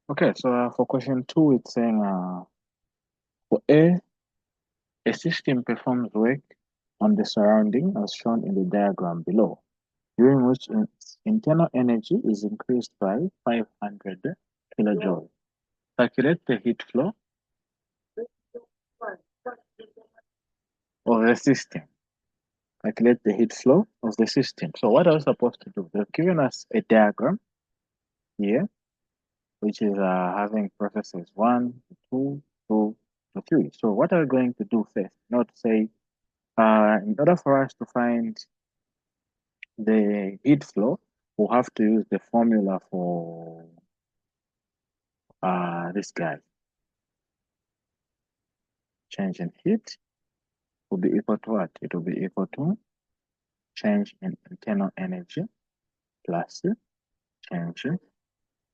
Okay, so for question 2, it's saying for a system performs work on the surrounding as shown in the diagram below, during which its internal energy is increased by 500 kilojoules. Calculate the heat flow of the system. Calculate the heat flow of the system. So what are we supposed to do? They've given us a diagram here, which is having processes 1, 2, 2 to 3. So what are we going to do first? Not say, in order for us to find the heat flow, we'll have to use the formula for this guy. Change in heat will be equal to what? It will be equal to change in internal energy plus change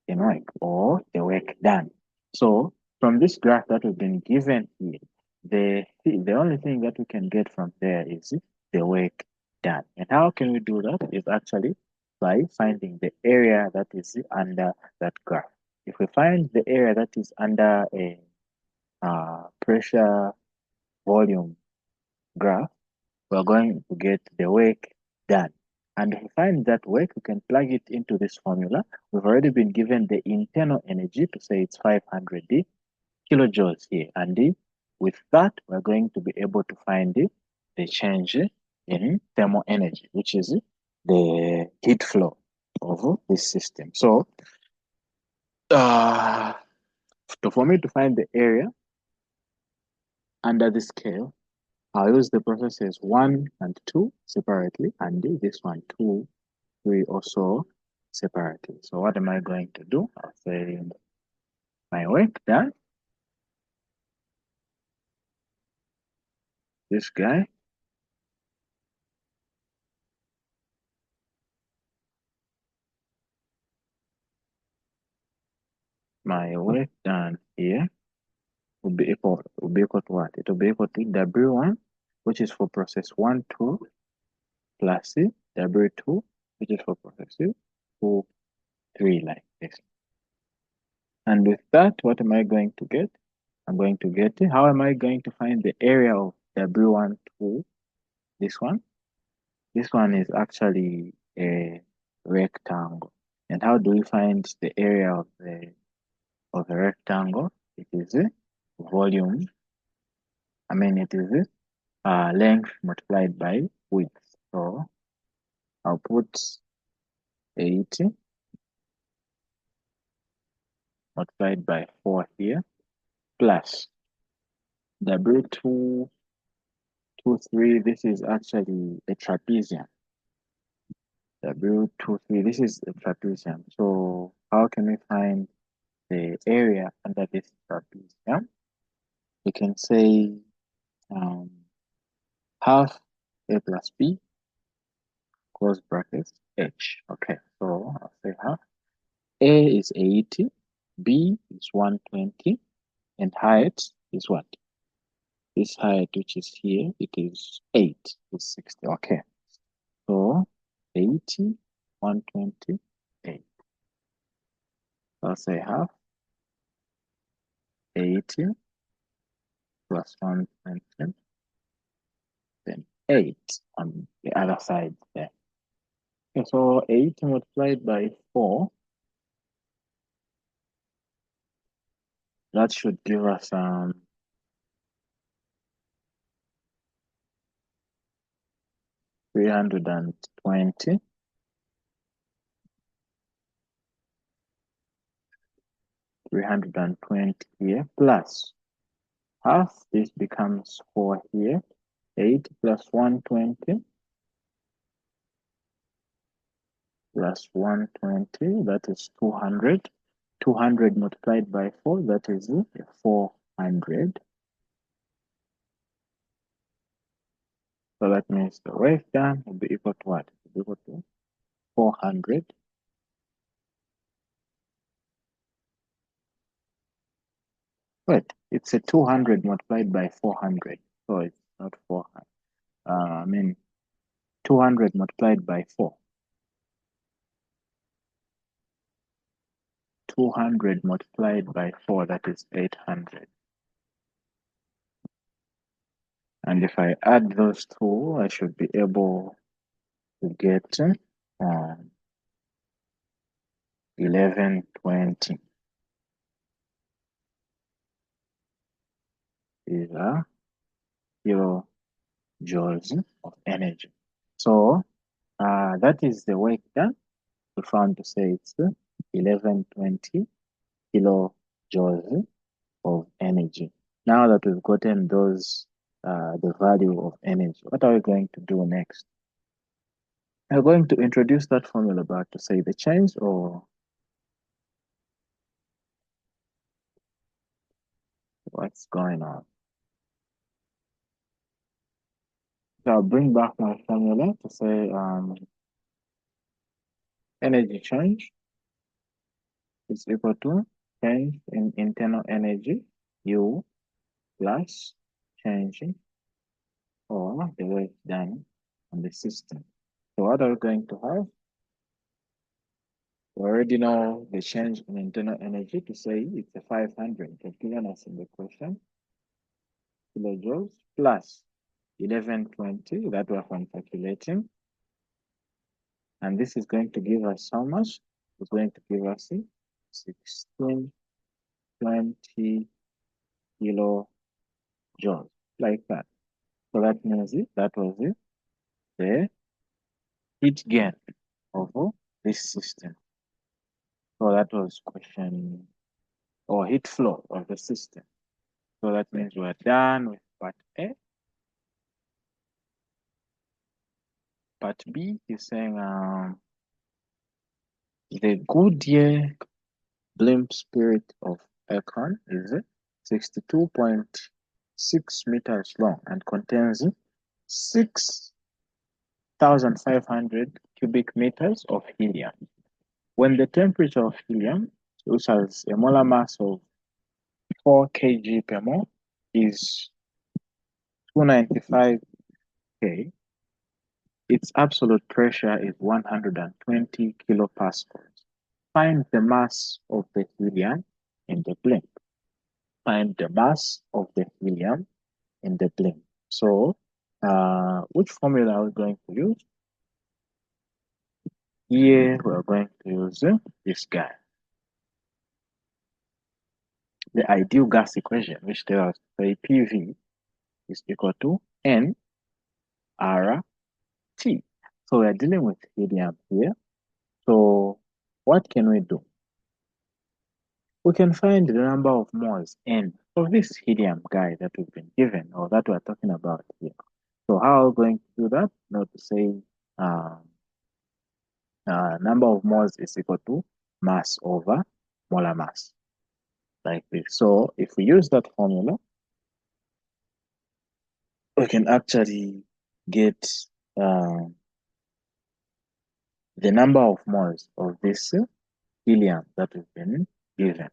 in work, or the work done. So from this graph that we've been given here, the only thing that we can get from there is the work done. And how can we do that? Is actually by finding the area that is under that graph. If we find the area that is under a pressure volume graph, we're going to get the work done. And if we find that work, we can plug it into this formula. We've already been given the internal energy to say it's 500 kilojoules here. And with that, we're going to be able to find the change in thermal energy, which is the heat flow of this system. So for me to find the area under the scale, I'll use the processes 1 and 2 separately, and this one 2, 3 also separately. So what am I going to do? I'll say my work done. This guy. My work done here will be equal to what? It will be equal to W1, which is for process 1, 2, plus W2, which is for process 2, 3, like this. And with that, what am I going to get? I'm going to get it. How am I going to find the area of W1 to this one? This one is actually a rectangle. And how do we find the area of the rectangle? It is volume. It is length multiplied by width. So I'll put 80 multiplied by 4 here, plus W2, 3, this is actually a trapezium. W23, this is a trapezium. So how can we find the area under this trapezium? We can say half A plus B close brackets H. Okay, so I'll say half. A is 80, B is 120, and height is what? This height, which is here, it is 8, is 60. Okay, so 80, 120, 8. I'll say half 80 plus 120, then 8 on the other side there. Okay, so 8 multiplied by 4, that should give us 320. 320 here, plus half, this becomes 4 here. 8 plus 120 plus 120, that is 200. 200 multiplied by 4, that is 400. So that means the work done will be equal to what? It will be equal to 400. Wait, it's a 200 multiplied by 400. So it's not 400. 200 multiplied by 4. 200 multiplied by 4, that is 800. And if I add those two, I should be able to get 1120. These are kilojoules of energy. So that is the work done. We found to say it's 1120 kilojoules of energy. Now that we've gotten those, the value of energy, what are we going to do next? We're going to introduce that formula back to say the change, or what's going on? So I'll bring back my formula to say energy change is equal to change in internal energy, U, plus change or the work done on the system. So what are we going to have? We already know the change in internal energy to say it's a 500. They've given us in the question. Kilojoules plus 1120, that we're from calculating. And this is going to give us how much? It's going to give us 1620 kilojoules, like that. So that means that was the heat gain of this system. So that was question, or heat flow of the system. So that means we're done with part A. Part B is saying the Goodyear blimp spirit of Akron is 62.6 meters long and contains 6,500 cubic meters of helium. When the temperature of helium, which has a molar mass of 4 kg per mole, is 295 K, its absolute pressure is 120 kilopascals. Find the mass of the helium in the blimp. Find the mass of the helium in the blimp. So, which formula are we going to use? Here, we're going to use this guy. The ideal gas equation, which tells us that PV is equal to N R T. So we're dealing with helium here. So what can we do? We can find the number of moles N of this helium guy that we've been given, or that we're talking about here. So how are we going to do that? Now to say number of moles is equal to mass over molar mass, like this. So if we use that formula, we can actually get the number of moles of this helium that we've been given.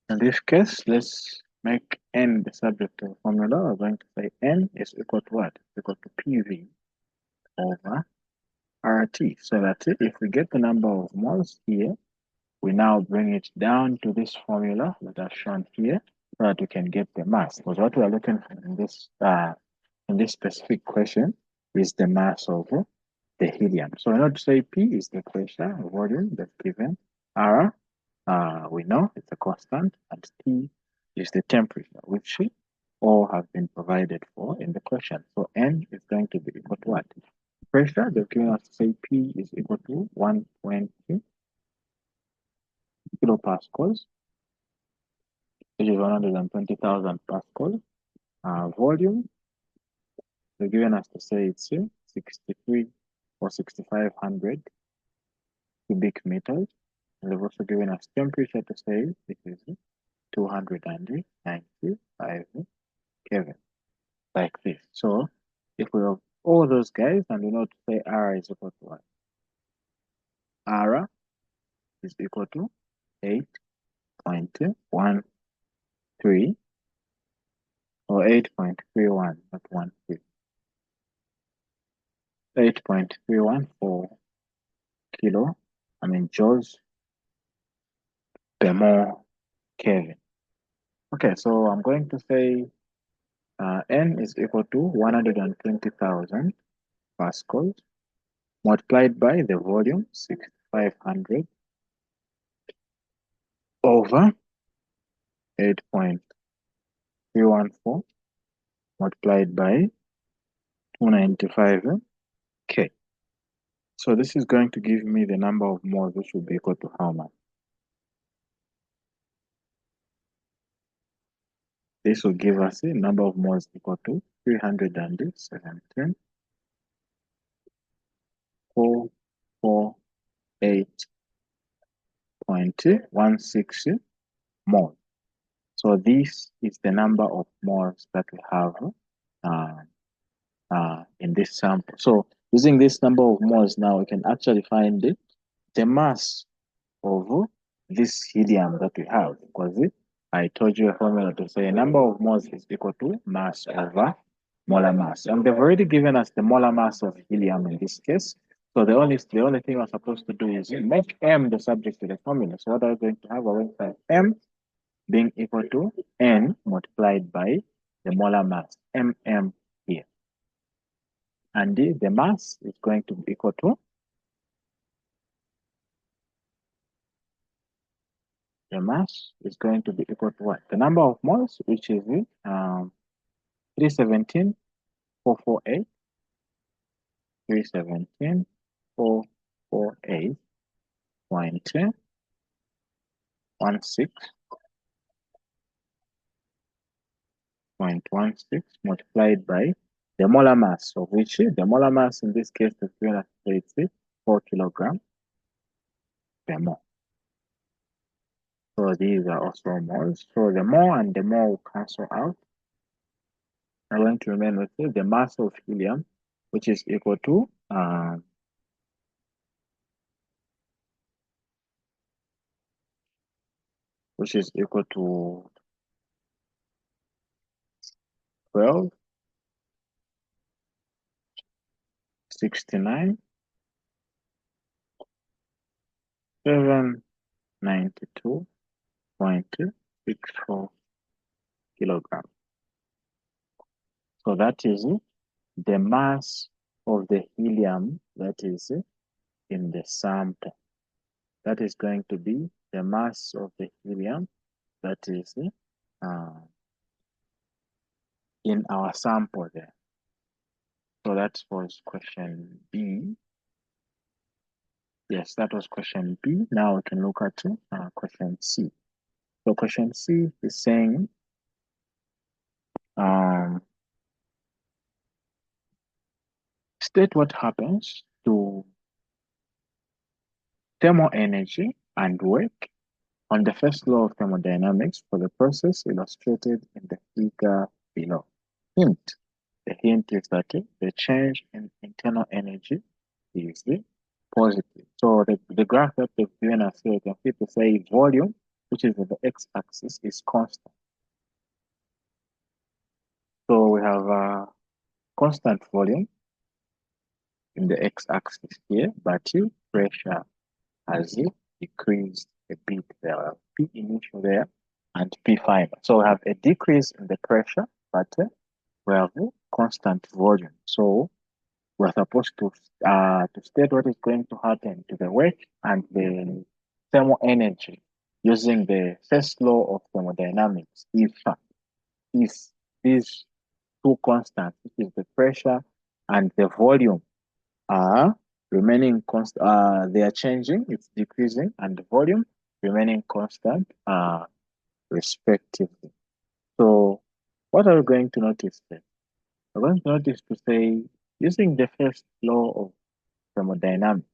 In this case, let's make N the subject of the formula. We're going to say N is equal to what? It's equal to PV over RT. So that's it. If we get the number of moles here, we now bring it down to this formula that I've shown here so that we can get the mass. Because what we are looking for in this specific question is the mass of the helium. So in order to say P is the pressure or volume that's given, R, we know it's a constant, and T is the temperature, which all have been provided for in the question. So N is going to be equal to what? Pressure, they've given us to say P is equal to 120 kilopascals, which is 120,000 pascals. Volume, they're giving us to say it's 63 or 6,500 cubic meters. And they've also given us temperature to say it is 295 Kelvin, like this. So if we have all those guys and we know to say R is equal to what? R is equal to 8.13 or 8.31, not 1 kilo. 8.31 for kilo, joules per mole Kelvin. Okay, so I'm going to say N is equal to 120,000 pascals multiplied by the volume 6,500 over 8.314 multiplied by 295 K. So this is going to give me the number of moles, which will be equal to how much? This will give us a number of moles equal to 317,448.16 moles. So this is the number of moles that we have in this sample. So using this number of moles now, we can actually find the mass of this helium that we have, because I told you a formula to say a number of moles is equal to mass over molar mass. And they've already given us the molar mass of helium in this case. So the only thing we're supposed to do is make M the subject to the formula. So what are we going to have? We're going to have M being equal to N multiplied by the molar mass, MM here. And the mass is going to be equal to what? The number of moles, which is 317,448, 317,448.16 multiplied by the molar mass, of which the molar mass in this case is 4 kilograms per mole. So these are also moles. So the mole and the mole will cancel out. I'm going to remain with the mass of helium, which is equal to 12, 69, 792.64 kilograms. So that is the mass of the helium that is in the sample. That is going to be the mass of the helium that is in our sample there. So that was question B. Yes, that was question B. Now we can look at question C. So question C is saying state what happens to thermal energy and work on the first law of thermodynamics for the process illustrated in the figure below. Hint. The hint is that the change in internal energy is positive. So the graph that they've given us here, you can see to say volume, which is the x-axis, is constant. So we have a constant volume in the x-axis here, but pressure has decreased a bit. There are P initial there and P final. So we have a decrease in the pressure, but we have a constant volume. So we're supposed to state what is going to happen to the work and the thermal energy using the first law of thermodynamics. If these two constants, which is the pressure and the volume, are remaining constant, they are changing, it's decreasing, and the volume remaining constant respectively. So what are we going to notice then? We're going to notice to say, using the first law of thermodynamics,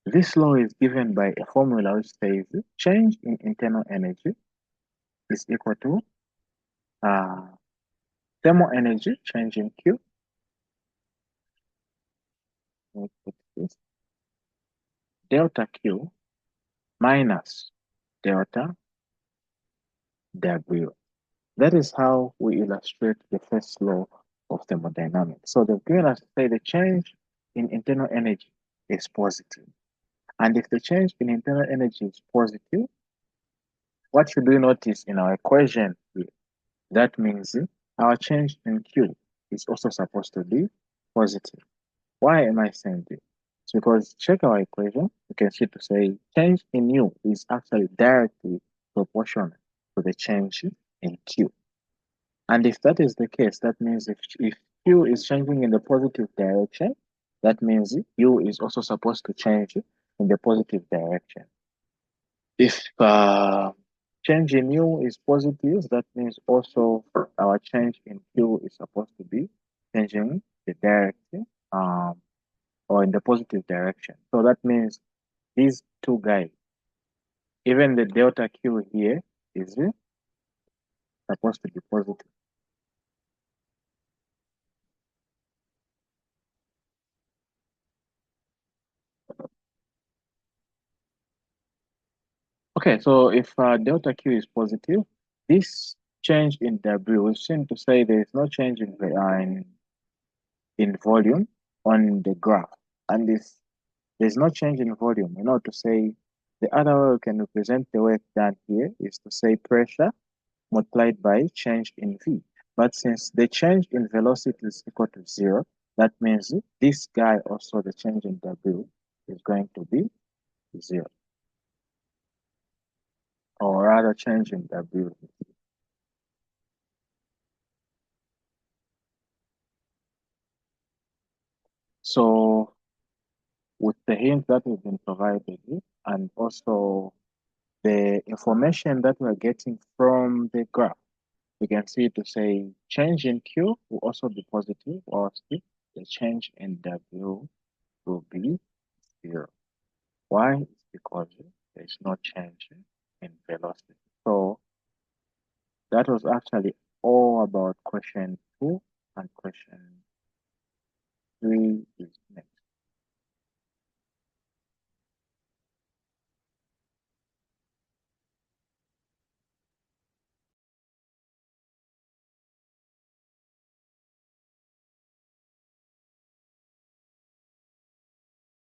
this law is given by a formula which says change in internal energy is equal to thermal energy, change in Q, delta Q minus delta W. That is how we illustrate the first law of thermodynamics. So they've given us, say, the change in internal energy is positive. And if the change in internal energy is positive, what should we notice in our equation here? That means our change in Q is also supposed to be positive. Why am I saying this? It's because check our equation. You can see to say change in U is actually directly proportional to the change in Q. And if that is the case, that means if Q is changing in the positive direction, that means U is also supposed to change in the positive direction. If change in U is positive, that means also our change in Q is supposed to be changing the direction or in the positive direction. So that means these two guys, even the delta Q here is supposed to be positive. Okay, so if delta Q is positive, this change in W, we seem to say there is no change in volume on the graph. And if there's no change in volume, to say the other way we can represent the work done here is to say pressure multiplied by change in V. But since the change in velocity is equal to 0, that means this guy also, the change in W, is going to be 0. Or rather, change in W. So with the hint that has been provided and also the information that we're getting from the graph, we can see to say change in Q will also be positive, or the change in W will be 0. Why? It's because there's no change in velocity. So that was actually all about question 2, and question 3 is next.